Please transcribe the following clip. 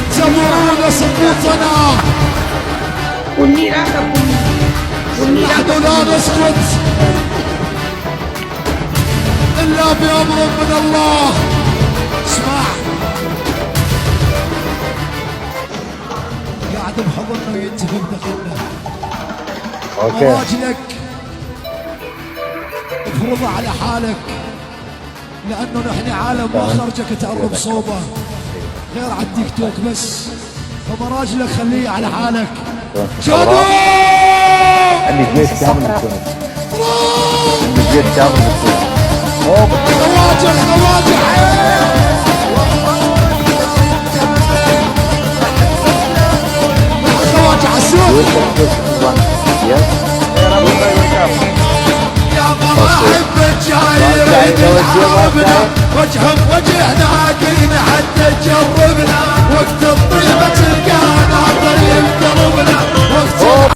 ينتظرون سقوطنا نحن لا نسكت إلا بأمر من الله. اسمع قاعد بحضننا وينتهي بدخلنا مراجلك افرضها على حالك لأنه نحن عالم ما خرجك تقرب صوبه غير على التيك توك بس، فمراجلك خليه على حالك. شادو عندي جيش كامل بالتونس، عندي جيش كامل بالتونس. خواجه خواجه خواجه عسول يا مرحب جايين حاربنا وجههم وجهنا قلنا حتى تجربنا